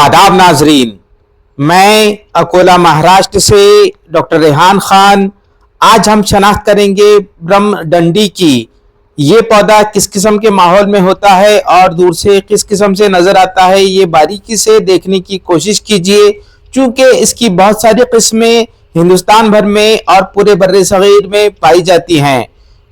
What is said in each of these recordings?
आदाब नाजरीन, मैं अकोला महाराष्ट्र से डॉक्टर रेहान खान। आज हम शनाख्त करेंगे ब्रह्मडंडी की। ये पौधा किस किस्म के माहौल में होता है और दूर से किस किस्म से नजर आता है, ये बारीकी से देखने की कोशिश कीजिए। चूंकि इसकी बहुत सारी किस्में हिंदुस्तान भर में और पूरे बर्रे सगीर में पाई जाती हैं।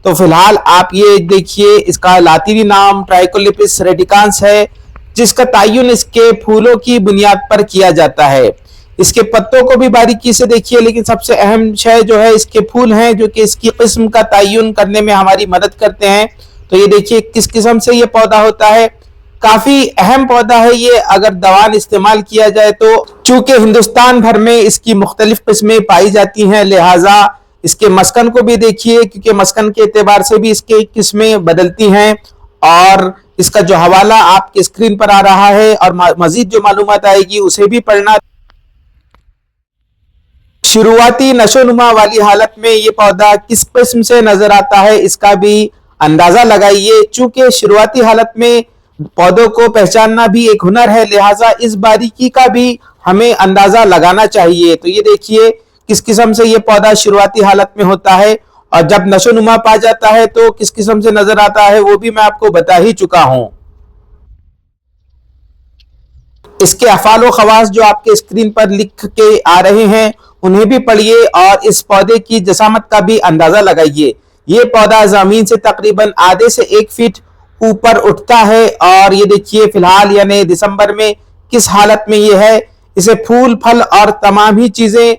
तो फिलहाल आप ये देखिए, इसका लातीनी नाम ट्राइकोलिपिस रेडिकांस है, जिसका तायुन इसके फूलों की बुनियाद पर किया जाता है। इसके पत्तों को भी बारीकी से देखिए, लेकिन सबसे अहम शय जो है इसके फूल हैं, जो कि इसकी किस्म का तायुन करने में हमारी मदद करते हैं। तो ये देखिए किस किस्म से ये पौधा होता है। काफी अहम पौधा है ये, अगर दवान इस्तेमाल किया जाए तो। चूंकि हिंदुस्तान भर में इसकी मुख्तलिफ किस्में पाई जाती हैं, लिहाजा इसके मस्कन को भी देखिए, क्योंकि मस्कन के एतबार से भी इसके किस्में बदलती हैं। और इसका जो हवाला आपके स्क्रीन पर आ रहा है और मजीद जो मालूमात आएगी उसे भी पढ़ना। शुरुआती नशोनुमा वाली हालत में ये पौधा किस किस्म से नजर आता है, इसका भी अंदाजा लगाइए। चूंकि शुरुआती हालत में पौधों को पहचानना भी एक हुनर है, लिहाजा इस बारीकी का भी हमें अंदाजा लगाना चाहिए। तो ये देखिए किस किस्म से ये पौधा शुरुआती हालत में होता है, और जब नशोनुमा पा जाता है तो किस किस्म से नजर आता है वो भी मैं आपको बता ही चुका हूं। इसके अफाल व खवास जो आपके स्क्रीन पर लिख के आ रहे हैं उन्हें भी पढ़िए और इस पौधे की जसामत का भी अंदाजा लगाइए। ये पौधा जमीन से तकरीबन आधे से 1 फीट ऊपर उठता है, और ये देखिए फिलहाल यानी दिसंबर में किस हालत में ये है। इसे फूल फल और तमाम ही चीजें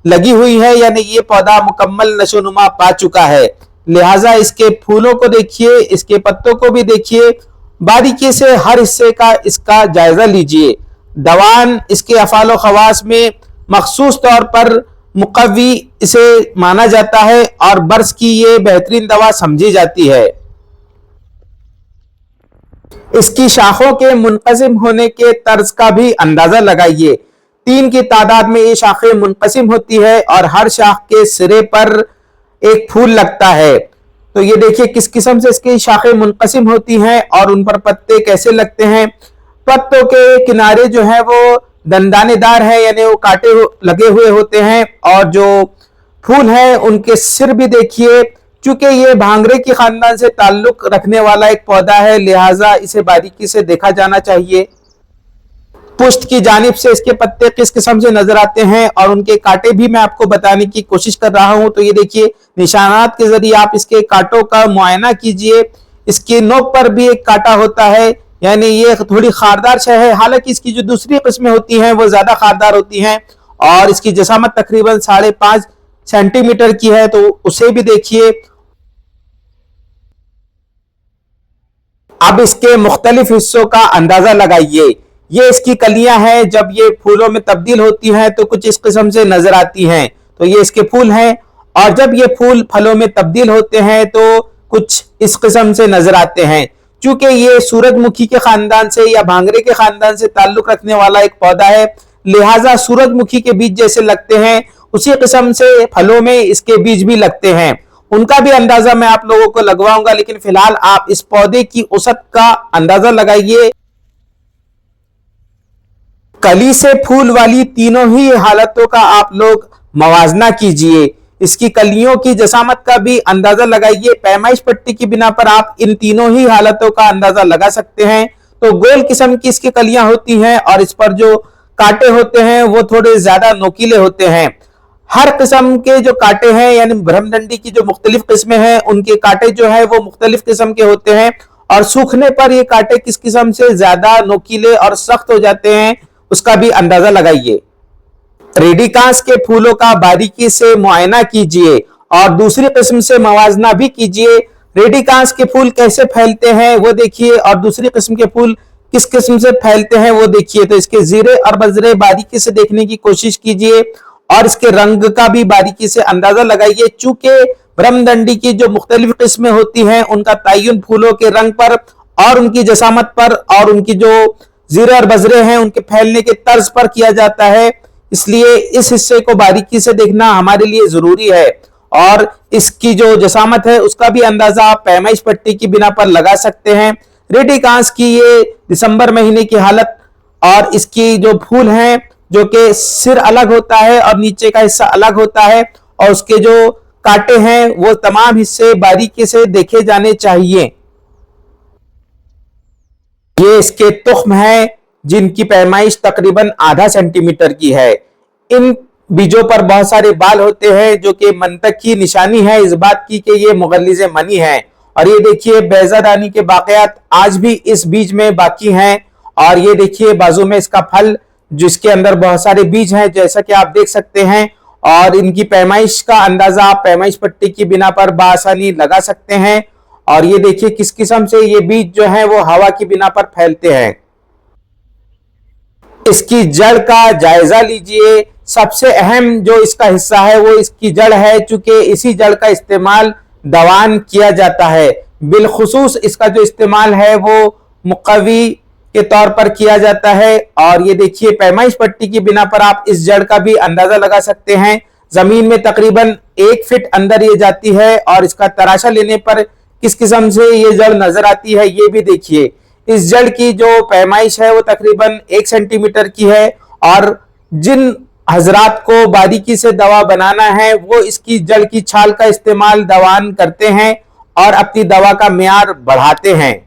लगी हुई है, यानी ये पौधा मुकम्मल नशोनुमा पा चुका है। लिहाजा इसके फूलों को देखिए, इसके पत्तों को भी देखिए, बारीकी से हर हिस्से का इसका जायजा लीजिए। दवान इसके अफाल खवास में मखसूस तौर पर मुकव्वी इसे माना जाता है और बर्स की ये बेहतरीन दवा समझी जाती है। इसकी शाखों के मुनक़सिम होने के तर्ज का भी अंदाजा लगाइए। 3 की तादाद में ये शाखें मुनक़सिम होती है और हर शाख के सिरे पर एक फूल लगता है। तो ये देखिए किस किस्म से इसकी शाखें मुनक़सिम होती हैं और उन पर पत्ते कैसे लगते हैं। पत्तों के किनारे जो है वो दंदानेदार है, यानी वो कांटे लगे हुए होते हैं, और जो फूल है उनके सिर भी देखिए। चूंकि ये भांगरे की खानदान से ताल्लुक रखने वाला एक पौधा है, लिहाजा इसे बारीकी से देखा जाना चाहिए। पुष्ट की जानिब से इसके पत्ते किस किस्म से नजर आते हैं और उनके कांटे भी मैं आपको बताने की कोशिश कर रहा हूं। तो ये देखिए निशानात के जरिए आप इसके कांटों का मुआयना कीजिए। इसकी नोक पर भी एक कांटा होता है, यानी ये थोड़ी खारदार शय है। हालांकि इसकी जो दूसरी किस्में होती हैं वो ज्यादा खारदार होती हैं, और इसकी जसामत तकरीबन 5.5 सेंटीमीटर की है, तो उसे भी देखिए। अब इसके मुख्तलिफ हिस्सों का अंदाजा लगाइए। ये इसकी कलियां हैं, जब ये फूलों में तब्दील होती हैं तो कुछ इस किस्म से नजर आती हैं। तो ये इसके फूल हैं, और जब ये फूल फलों में तब्दील होते हैं तो कुछ इस किस्म से नजर आते हैं। चूंकि ये सूरजमुखी के खानदान से या भांगरे के खानदान से ताल्लुक रखने वाला एक पौधा है, लिहाजा सूरजमुखी के बीज जैसे लगते हैं उसी किस्म से फलों में इसके बीज भी लगते हैं। उनका भी अंदाजा मैं आप लोगों को लगवाऊंगा, लेकिन फिलहाल आप इस पौधे की औसत का अंदाजा लगाइए। कली से फूल वाली तीनों ही हालतों का आप लोग मवाजना कीजिए। इसकी कलियों की जसामत का भी अंदाजा लगाइए। पैमाइश पट्टी की बिना पर आप इन तीनों ही हालतों का अंदाजा लगा सकते हैं। तो गोल किस्म की इसकी कलियां होती हैं, और इस पर जो कांटे होते हैं वो थोड़े ज्यादा नोकीले होते हैं। हर किस्म के जो कांटे हैं, यानी ब्रह्मडंडी की जो मुख्तलिफ किस्में हैं उनके कांटे जो है वो मुख्तलिफ किस्म के होते हैं, और सूखने पर ये कांटे किस किस्म से ज्यादा नोकीले और सख्त हो जाते हैं उसका भी अंदाजा लगाइए। रेडिकांस के फूलों का बारीकी से मुआयना कीजिए और दूसरी किस्म से मवाजना भी कीजिए। रेडिकांस के फूल कैसे फैलते हैं वो देखिए, और दूसरी किस्म के फूल किस किस्म से फैलते हैं वो देखिए। तो इसके जीरे और बजरे बारीकी से देखने की कोशिश कीजिए, और इसके रंग का भी बारीकी से अंदाजा लगाइए। चूंकि ब्रह्मडंडी की जो मुख्तलिफ किस्में होती हैं उनका तयन फूलों के रंग पर और उनकी जसामत पर और उनकी जो जीरे और बजरे हैं उनके फैलने के तर्ज पर किया जाता है, इसलिए इस हिस्से को बारीकी से देखना हमारे लिए जरूरी है। और इसकी जो जसामत है उसका भी अंदाजा आप पैमाइश पट्टी की बिना पर लगा सकते हैं। रेडिकांस की ये दिसंबर महीने की हालत और इसकी जो फूल हैं, जो कि सिर अलग होता है और नीचे का हिस्सा अलग होता है, और उसके जो कांटे हैं वो तमाम हिस्से बारीकी से देखे जाने चाहिए। ये इसके तुख्म हैं जिनकी पैमाइश तकरीबन आधा सेंटीमीटर की है। इन बीजों पर बहुत सारे बाल होते हैं जो कि मंतक की निशानी है इस बात की कि ये मुगल्लिज़ मनी है। और ये देखिए बैजादानी के बाक़ियात आज भी इस बीज में बाकी हैं। और ये देखिए बाजू में इसका फल जिसके अंदर बहुत सारे बीज हैं जैसा कि आप देख सकते हैं। और इनकी पैमाइश का अंदाजा आप पैमाइश पट्टी की बिना पर बासानी लगा सकते हैं। और ये देखिए किस किस्म से ये बीज जो है वो हवा की बिना पर फैलते हैं। इसकी जड़ का जायजा लीजिए। सबसे अहम जो इसका हिस्सा है वो इसकी जड़ है, चूंकि इसी जड़ का इस्तेमाल दवान किया जाता है। बिलखुसूस इसका जो इस्तेमाल है वो मुकव्वी के तौर पर किया जाता है। और ये देखिए पैमाइश पट्टी की बिना पर आप इस जड़ का भी अंदाजा लगा सकते हैं। जमीन में तकरीबन 1 फीट अंदर ये जाती है और इसका तराशा लेने पर किस किस्म से ये जड़ नजर आती है ये भी देखिए। इस जड़ की जो पैमाइश है वो तकरीबन 1 सेंटीमीटर की है। और जिन हजरात को बारीकी से दवा बनाना है वो इसकी जड़ की छाल का इस्तेमाल दवान करते हैं और अपनी दवा का मियार बढ़ाते हैं।